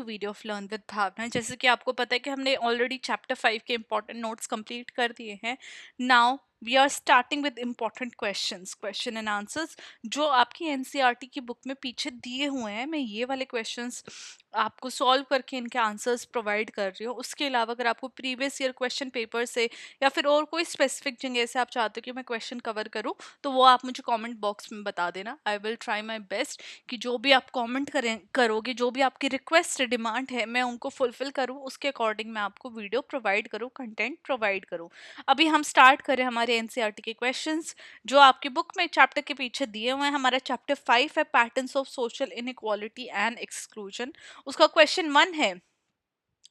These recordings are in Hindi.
वीडियो ऑफ लर्न विद भावना। जैसे कि आपको पता है कि हमने ऑलरेडी चैप्टर 5 के इंपॉर्टेंट नोट्स कंप्लीट कर दिए हैं। Now we are starting with important question and answers जो आपकी एनसीईआरटी की बुक में पीछे दिए हुए हैं। मैं ये वाले क्वेश्चंस आपको सॉल्व करके इनके आंसर्स प्रोवाइड कर रही हूँ। उसके अलावा अगर आपको प्रीवियस ईयर क्वेश्चन पेपर से या फिर और कोई स्पेसिफिक जगह से आप चाहते हो कि मैं क्वेश्चन कवर करूँ, तो वो आप मुझे कमेंट बॉक्स में बता देना। I will try my best कि जो भी आप कमेंट करोगे, जो भी आपकी रिक्वेस्ट डिमांड है, मैं उनको फुलफिल करूँ, उसके अकॉर्डिंग मैं आपको वीडियो प्रोवाइड करूँ, कंटेंट प्रोवाइड करूँ। अभी हम स्टार्ट करें हमारे एनसीईआरटी के क्वेश्चंस जो आपकी बुक में चैप्टर के पीछे दिए हुए हैं। हमारा चैप्टर 5 है patterns of social inequality and exclusion. उसका क्वेश्चन 1 है,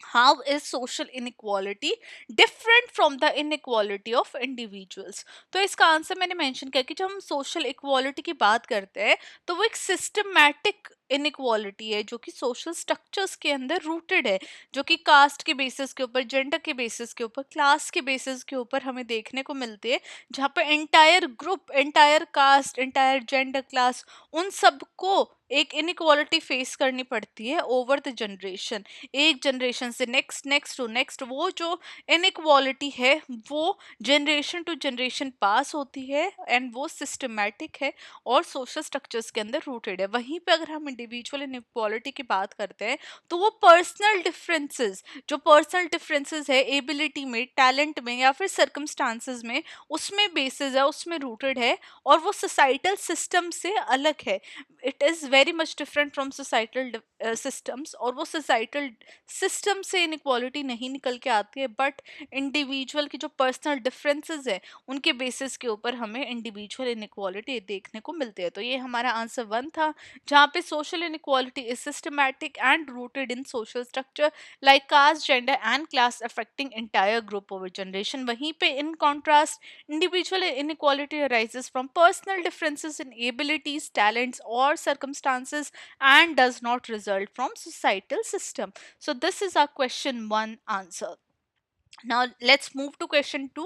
how is social inequality different from the inequality of individuals? तो इसका आंसर मैंने मेंशन किया कि जब हम सोशल इक्वालिटी की बात करते हैं तो वो एक सिस्टमैटिक इनइक्वालिटी है जो कि सोशल स्ट्रक्चर्स के अंदर रूटेड है, जो कि कास्ट के बेसिस के ऊपर, जेंडर के बेसिस के ऊपर, क्लास के बेसिस के ऊपर हमें देखने को मिलती है। जहाँ पे entire group, entire caste, entire gender, class, उन सबको एक इनइक्वालिटी फेस करनी पड़ती है ओवर द जनरेशन। एक जनरेशन से नेक्स्ट, नेक्स्ट टू नेक्स्ट, वो जो इनइक्वालिटी है वो जनरेशन टू जनरेशन पास होती है एंड वो सिस्टमैटिक है और सोशल स्ट्रक्चर्स के अंदर रूटेड है। वहीं पे अगर हम इंडिविजुअल इनइक्वालिटी की बात करते हैं तो वो पर्सनल डिफरेंसेस, जो पर्सनल डिफरेंसेस है एबिलिटी में, टैलेंट में या फिर सर्कमस्टांसेस में, उसमें बेसिस है, उसमें रूटेड है और वो सोसाइटल सिस्टम से अलग है। It is very much different from societal systems. और वो सोसाइटल सिस्टम से इनइक्वालिटी नहीं निकल के आती है, बट इंडिविजुअल की जो पर्सनल डिफरेंसेस है उनके बेसिस के ऊपर हमें इंडिविजुअल इनइक्वालिटी देखने को मिलती है। तो ये हमारा आंसर 1 था, जहाँ पे social inequality is systematic and rooted in social structure like caste, gender and class affecting entire group over generation. वहीं पे in contrast individual inequality arises from personal differences in abilities, talents, or circumstances and does not result from societal system. So this is our question 1 answer. Now let's move to question 2.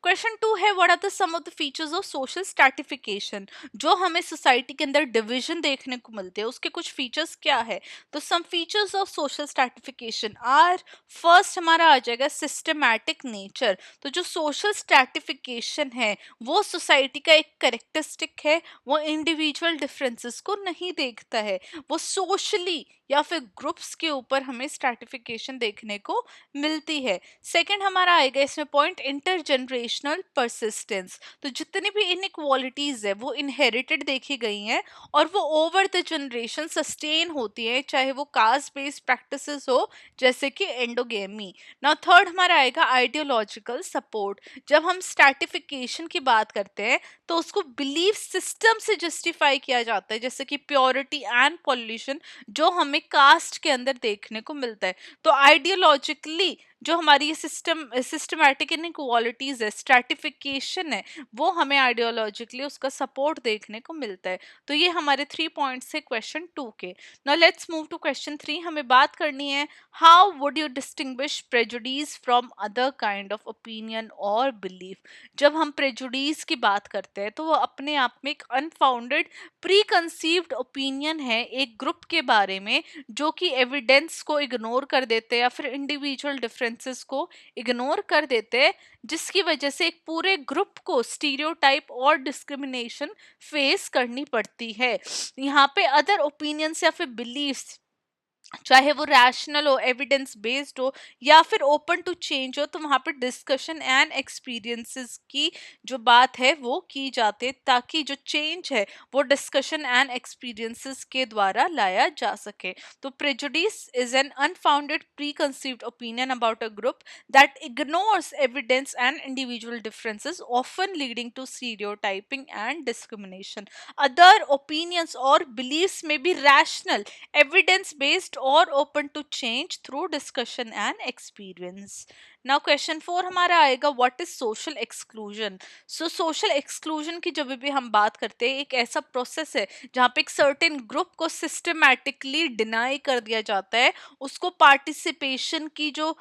Question 2 है, what are the some of the features of social stratification? जो हमें सोसाइटी के अंदर डिवीजन देखने को मिलते हैं उसके कुछ फीचर्स क्या है? तो some features of social stratification are, first हमारा आ जाएगा सिस्टमैटिक नेचर। तो जो सोशल स्ट्रैटिफिकेशन है वो सोसाइटी का एक करेक्टरिस्टिक है, वो इंडिविजुअल डिफरेंसेस को नहीं देखता है, वो सोशली या फिर ग्रुप्स के ऊपर हमें स्ट्रैटिफिकेशन देखने को मिलती है। सेकंड हमारा आएगा इसमें पॉइंट, इंटरजनरेशनल परसिस्टेंस। तो जितनी भी इनइक्वालिटीज है वो इनहेरिटेड देखी गई हैं और वो ओवर द जनरेशन सस्टेन होती है, चाहे वो कास्ट बेस्ड प्रैक्टिसेस हो जैसे कि एंडोगेमी। ना थर्ड हमारा आएगा आइडियोलॉजिकल सपोर्ट। जब हम स्ट्रैटिफिकेशन की बात करते हैं तो उसको बिलीफ सिस्टम से जस्टिफाई किया जाता है, जैसे कि प्योरिटी एंड पॉल्यूशन जो हमें कास्ट के अंदर देखने को मिलता है। तो आइडियोलॉजिकली जो हमारी ये सिस्टमैटिक इनइक्वालिटीज है, स्ट्रैटिफिकेशन है, वो हमें आइडियोलॉजिकली उसका सपोर्ट देखने को मिलता है। तो ये हमारे 3 पॉइंट्स है क्वेश्चन 2 के। Now let's move to question 3। हमें बात करनी है, how would you distinguish prejudice from other kind of opinion और बिलीफ? जब हम प्रेजुडिस की बात करते हैं तो वो अपने आप में एक अनफाउंडेड प्री कंसीव्ड ओपिनियन है एक ग्रुप के बारे में, जो कि एविडेंस को इग्नोर कर देते हैं या फिर इंडिविजुअल डिफरेंसेस को इग्नोर कर देते हैं, जिसकी वजह से एक पूरे ग्रुप को स्टीरियोटाइप और डिस्क्रिमिनेशन फेस करनी पड़ती है। यहाँ पे अदर ओपिनियंस या फिर बिलीफ्स, चाहे वो रैशनल हो, एविडेंस बेस्ड हो या फिर ओपन टू चेंज हो, तो वहाँ पर डिस्कशन एंड एक्सपीरियंसेस की जो बात है वो की जाती है, ताकि जो चेंज है वो डिस्कशन एंड एक्सपीरियंसेस के द्वारा लाया जा सके। तो prejudice is an unfounded preconceived opinion about a group that ignores evidence and individual differences, often leading to stereotyping and discrimination. Other opinions और बिलीव्स में be rational, evidence based or open to change through discussion and experience. Now question 4 हमारा आएगा, what is social exclusion? So social exclusion की जब भी हम बात करते हैं, एक ऐसा प्रोसेस है जहाँ पे एक सर्टेन ग्रुप को सिस्टमैटिकली डिनाई कर दिया जाता है, उसको पार्टिसिपेशन की जो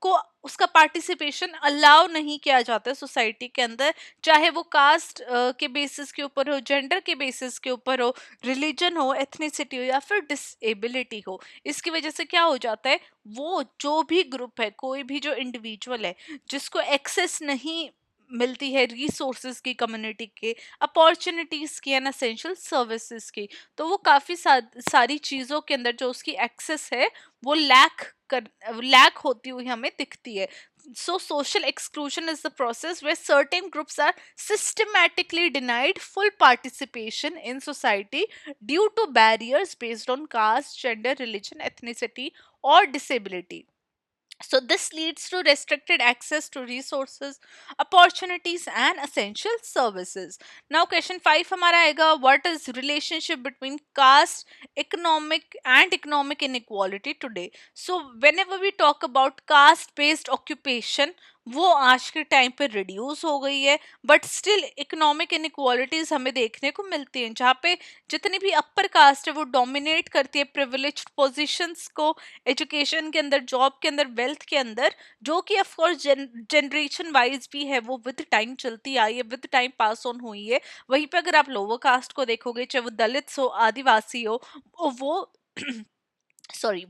को उसका पार्टिसिपेशन अलाउ नहीं किया जाता है सोसाइटी के अंदर, चाहे वो कास्ट के बेसिस के ऊपर हो, जेंडर के बेसिस के ऊपर हो, रिलीजन हो, एथनिसिटी हो, या फिर डिसेबिलिटी हो। इसकी वजह से क्या हो जाता है, वो जो भी ग्रुप है, कोई भी जो इंडिविजुअल है जिसको एक्सेस नहीं मिलती है रिसोर्सेज की, कम्युनिटी के अपॉर्चुनिटीज की एंड एसेंशियल सर्विसेज की, तो वो काफी सारी चीजों के अंदर जो उसकी एक्सेस है वो लैक होती हुई हमें दिखती है। So social exclusion is the process where certain groups are systematically denied full participation in society due to barriers based on caste, gender, religion, ethnicity, or disability. So this leads to restricted access to resources, opportunities, and essential services. Now question 5 हमारा आएगा, what is relationship between caste, economic inequality today? So whenever we talk about caste based occupation, वो आज के टाइम पे रिड्यूस हो गई है, बट स्टिल इकोनॉमिक इनइक्वालिटीज हमें देखने को मिलती हैं, जहाँ पे जितनी भी अपर कास्ट है वो डोमिनेट करती है प्रिविलेज्ड पोजीशंस को, एजुकेशन के अंदर, जॉब के अंदर, वेल्थ के अंदर, जो कि ऑफ कोर्स जनरेशन वाइज भी है, वो विद टाइम चलती आई है, विद टाइम पास ऑन हुई है। वहीं पे अगर आप लोअर कास्ट को देखोगे, चाहे वो दलित्स हो, आदिवासी हो, वो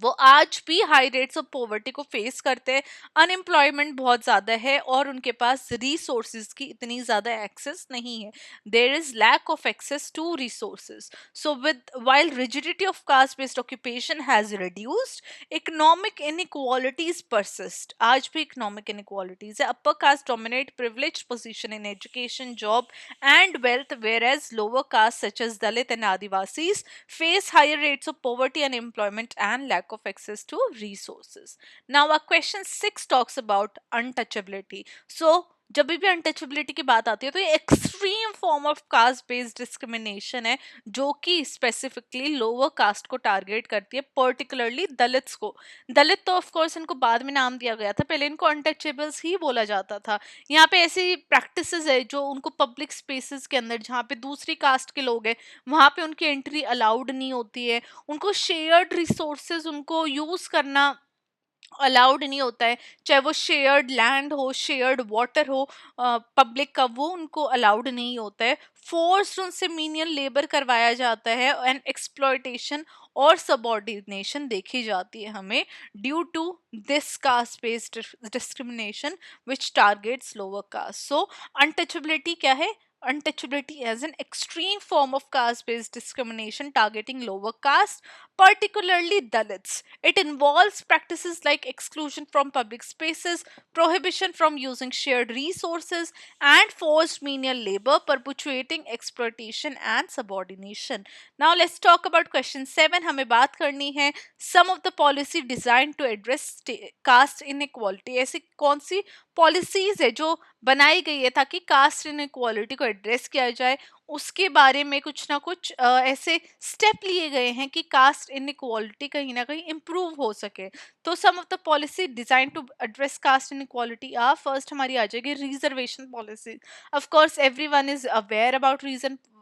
वो आज भी हाई रेट्स ऑफ पॉवर्टी को फेस करते हैं, अनएम्प्लॉयमेंट बहुत ज़्यादा है और उनके पास रिसोर्सेज की इतनी ज़्यादा एक्सेस नहीं है, there is lack of access to resources. So with while rigidity of caste based occupation has reduced, economic inequalities persist, आज भी इकोनॉमिक इनइक्वालिटीज है। Upper caste dominate privileged position in education, job and wealth, whereas lower caste such as Dalit and Adivasis face higher rates of poverty, unemployment, and lack of access to resources. Now, our question 6 talks about untouchability. So, जब भी अनटचेबिलिटी की बात आती है तो ये extreme form of caste based discrimination है, जो कि स्पेसिफिकली लोअर कास्ट को टारगेट करती है, पर्टिकुलरली दलित्स को। दलित तो ऑफ कोर्स इनको बाद में नाम दिया गया था, पहले इनको अनटचेबल्स ही बोला जाता था। यहाँ पे ऐसी प्रैक्टिसेस है जो उनको पब्लिक स्पेसेस के अंदर, जहाँ पे दूसरी कास्ट के लोग हैं, वहाँ पे उनकी एंट्री अलाउड नहीं होती है, उनको शेयर्ड रिसोर्सेज उनको यूज करना अलाउड नहीं होता है, चाहे वो शेयर्ड लैंड हो, शेयर्ड वाटर हो पब्लिक का, वो उनको अलाउड नहीं होता है। फोर्स्ड उनसे मीनियल लेबर करवाया जाता है एंड एक्सप्लॉयटेशन और सबऑर्डिनेशन देखी जाती है हमें, due to this caste based discrimination which targets lower caste. So untouchability क्या है? Untouchability as an extreme form of caste-based discrimination targeting lower caste, particularly Dalits. It involves practices like exclusion from public spaces, prohibition from using shared resources, and forced menial labor, perpetuating exploitation and subordination. Now let's talk about question 7. हमें बात करनी है some of the policy designed to address caste inequality. ऐसी कौन सी पॉलिसीज है जो बनाई गई है ताकि कास्ट इनइक्वालिटी को एड्रेस किया जाए, उसके बारे में कुछ ना कुछ ऐसे स्टेप लिए गए हैं कि कास्ट इनइक्वालिटी कहीं ना कहीं इम्प्रूव हो सके। तो some of the policy design to address caste inequality uh, first हमारी आ जाएगी reservation policy. Of course everyone is aware about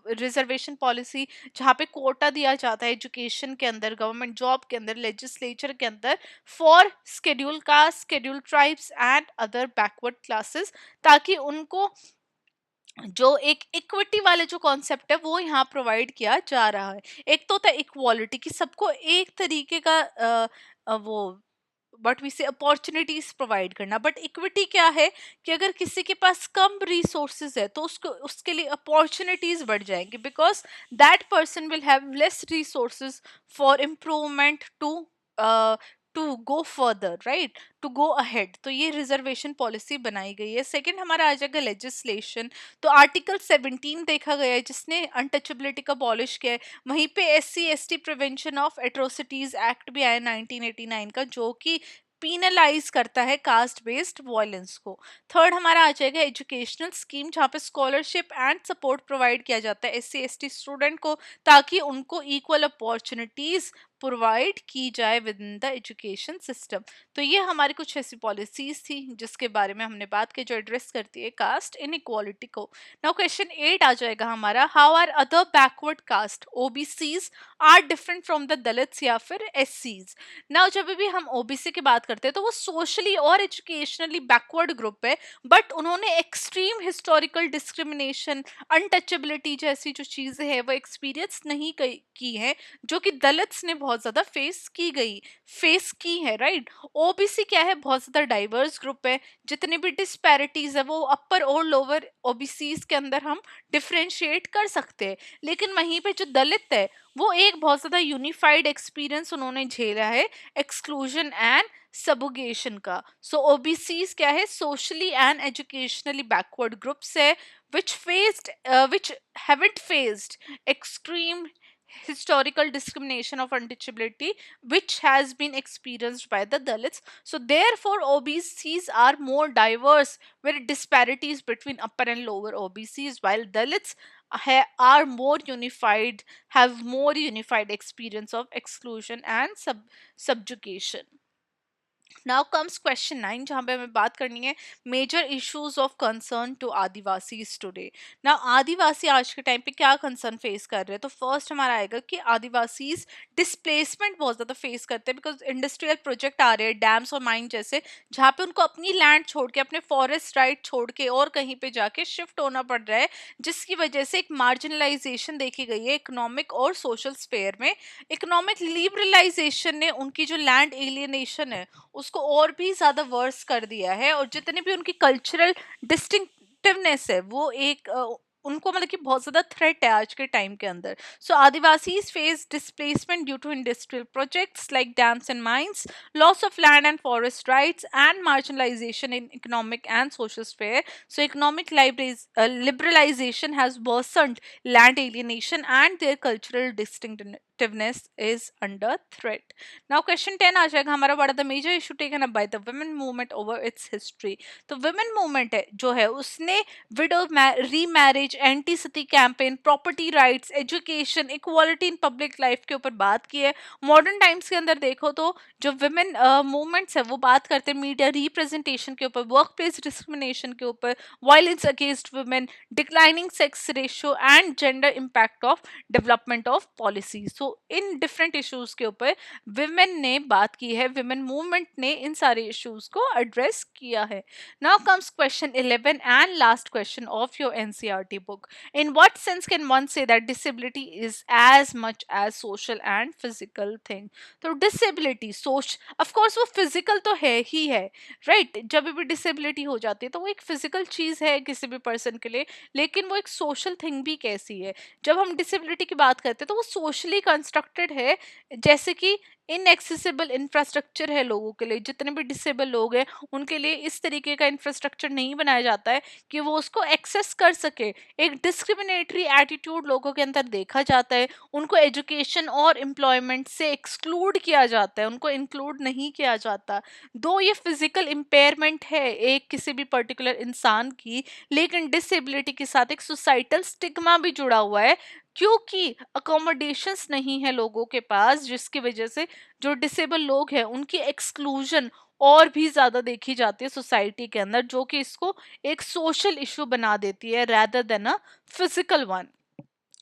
reservation policy, जहाँ पे कोटा दिया जाता है एजुकेशन के अंदर, गवर्नमेंट जॉब के अंदर, लेजिस्लेचर के अंदर, for scheduled caste, scheduled tribes and other backward classes, ताकि उनको जो एक इक्विटी वाले जो कॉन्सेप्ट है वो यहाँ प्रोवाइड किया जा रहा है। एक तो होता है इक्वालिटी की सबको एक तरीके का वो बट वी से अपॉर्चुनिटीज प्रोवाइड करना, बट इक्विटी क्या है कि अगर किसी के पास कम रिसोर्सेज है तो उसको उसके लिए अपॉर्चुनिटीज बढ़ जाएंगी, because that person will have less resources for improvement to go further, right, to go ahead. तो ये रिजर्वेशन पॉलिसी बनाई गई है। सेकंड हमारा आ जाएगा लेजिस्लेशन। तो आर्टिकल 17 देखा गया है जिसने अनटचेबिलिटी का अबॉलिश किया है। वहीं पे SC ST prevention of atrocities act भी आया 1989 का, जो कि पीनलाइज करता है कास्ट बेस्ड वायलेंस को। थर्ड हमारा आ जाएगा एजुकेशनल स्कीम, जहाँ पे स्कॉलरशिप एंड सपोर्ट प्रोवाइड किया जाता है SC ST स्टूडेंट को, ताकि उनको इक्वल अपॉर्चुनिटीज प्रोवाइड की जाए with in the education system. तो ये हमारी कुछ ऐसी पॉलिसीज थी जिसके बारे में हमने बात की जो एड्रेस करती है कास्ट इनइक्वालिटी को। नाउ क्वेश्चन 8 आ जाएगा हमारा, how are other backward caste OBCs are different from the Dalits या फिर एससीज। नाउ जब भी हम ओबीसी की बात करते हैं तो वो सोशली और एजुकेशनली बैकवर्ड ग्रुप है, बट उन्होंने एक्सट्रीम हिस्टोरिकल डिस्क्रिमिनेशन, अनटचेबिलिटी जैसी जो चीजें हैं वो एक्सपीरियंस नहीं की है, जो कि दलित्स ने बहुत ज्यादा फेस की है, राइट। ओबीसी क्या है, बहुत ज्यादा डाइवर्स ग्रुप है, जितनी भी डिस्पैरिटीज है वो अपर और लोअर ओबीसीज के अंदर हम डिफरेंशिएट कर सकते हैं। लेकिन वहीं पे जो दलित है वो एक बहुत ज्यादा यूनिफाइड एक्सपीरियंस उन्होंने झेला है एक्सक्लूजन एंड सबुगेशन का। सो ओबीसीज क्या है, socially and educationally backward groups है which haven't faced extreme historical discrimination of untouchability which has been experienced by the Dalits. So therefore OBCs are more diverse with disparities between upper and lower OBCs, while Dalits are more unified, have more unified experience of exclusion and subjugation. Now comes question 9 जहाँ पे हमें बात करनी है major issues of concern to Adivasis today. Now Adivasi आज के टाइम पे क्या कंसर्न फेस कर रहे हैं, तो फर्स्ट हमारा आएगा कि आदिवासीज डिस्प्लेसमेंट बहुत ज़्यादा फेस करते हैं बिकॉज इंडस्ट्रियल प्रोजेक्ट आ रहे हैं, डैम्स और माइन जैसे, जहाँ पे उनको अपनी लैंड छोड़ के, अपने फॉरेस्ट राइट छोड़ के और कहीं पे जाके शिफ्ट होना पड़ रहा है, जिसकी वजह से एक मार्जिनलाइजेशन देखी गई है इकोनॉमिक और सोशल स्फेयर में। इकोनॉमिक लिबरलाइजेशन ने उनकी जो लैंड एलियनेशन है उसको और भी ज्यादा वर्स कर दिया है, और जितने भी उनकी कल्चरल डिस्टिंक्टिवनेस है वो एक उनको मतलब कि बहुत ज्यादा थ्रेट है आज के टाइम के अंदर। So Adivasis face displacement due to industrial projects like dams and mines, loss of land and forest rights and marginalisation in economic and social sphere. So economic liberalization has worsened land alienation and their cultural distinctiveness is under threat. Now question 10 आ जाएगा हमारा, what are the major issue taken up by the women movement over its history। तो women movement है जो है उसने widow remarriage, anti Sati campaign, property rights, education, equality in public life के ऊपर बात की है। मॉडर्न टाइम्स के अंदर देखो तो जो विमेन मूवमेंट्स है वो बात करते हैं मीडिया रिप्रेजेंटेशन के ऊपर, वर्क प्लेस डिस्क्रिमिनेशन के ऊपर, violence against women, declining sex ratio and gender impact of development of policy. So in different issues के ऊपर विमेन ने बात की है, विमेन मूवमेंट ने इन सारे इश्यूज को एड्रेस किया है। Now comes question 11 and last question of your NCERT book. In what sense can one say that disability is as much as social and physical thing? तो डिसेबिलिटी सोच ऑफ कोर्स वो फिजिकल तो है ही है, राइट। जब भी डिसेबिलिटी हो जाती है तो वो एक फिजिकल चीज है किसी भी पर्सन के लिए, लेकिन वो एक सोशल थिंग भी कैसी है। जब हम डिसेबिलिटी की बात करते हैं तो वो सोशली कंस्ट्रक्टेड है, जैसे कि इनएक्सेसिबल इंफ्रास्ट्रक्चर है लोगों के लिए, जितने भी डिसेबल लोग हैं उनके लिए इस तरीके का इंफ्रास्ट्रक्चर नहीं बनाया जाता है कि वो उसको एक्सेस कर सके। एक डिस्क्रिमिनेटरी एटीट्यूड लोगों के अंदर देखा जाता है, उनको एजुकेशन और एम्प्लॉयमेंट से एक्सक्लूड किया जाता है, उनको इंक्लूड नहीं किया जाता। दो ये फिजिकल इम्पेयरमेंट है एक किसी भी पर्टिकुलर इंसान की, लेकिन डिसेबिलिटी के साथ एक सोसाइटल स्टिग्मा भी जुड़ा हुआ है, क्योंकि अकोमोडेशंस नहीं है लोगों के पास, जिसकी वजह से जो डिसेबल लोग हैं उनकी एक्सक्लूजन और भी ज्यादा देखी जाती है सोसाइटी के अंदर, जो कि इसको एक सोशल इशू बना देती है rather than a physical one।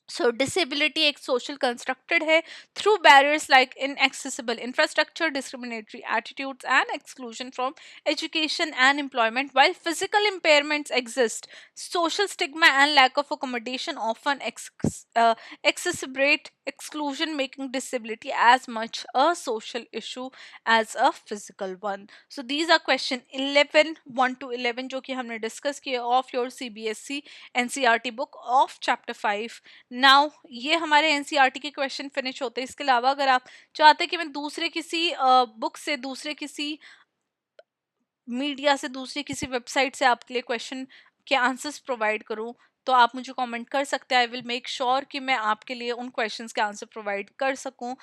So disability एक सोशल कंस्ट्रक्टेड है through barriers like inaccessible infrastructure, discriminatory attitudes and exclusion from education and employment, while physical impairments exist, social stigma and lack of accommodation often exacerbate exclusion, making disability as much a social issue as a physical one. So these are question 11 1 to 11 जो कि हमने डिस्कस किए of your CBSE NCERT book of chapter 5। Now ये हमारे एनसीईआरटी के क्वेश्चन फिनिश होते हैं। इसके अलावा अगर आप चाहते हैं कि मैं दूसरे किसी बुक से, दूसरे किसी मीडिया से, दूसरी किसी वेबसाइट से आपके लिए क्वेश्चन के आंसर्स प्रोवाइड करूं, तो आप मुझे कमेंट कर सकते हैं। आई विल मेक श्योर कि मैं आपके लिए उन क्वेश्चंस के आंसर प्रोवाइड कर सकूं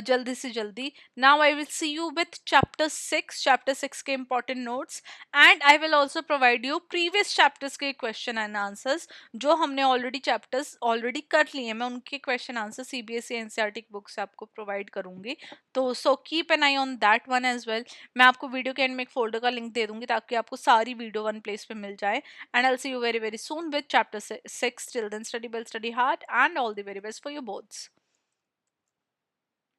जल्दी से जल्दी। Now I will see you with chapter 6 के important notes, and I will also provide you previous chapters के क्वेश्चन एंड आंसर्स जो हमने चैप्टर्स ऑलरेडी कर लिए हैं। मैं उनके क्वेश्चन आंसर सीबीएसई एनसीईआरटी की बुक से आपको प्रोवाइड करूंगी, तो so keep an eye on that one as well. मैं आपको वीडियो के एंड में एक फोल्डर का लिंक दे दूंगी ताकि आपको सारी वीडियो वन प्लेस पे मिल जाए। And I'll see you very, very soon with chapter 6. Till then, study well, study hard, and all the very best for your boards.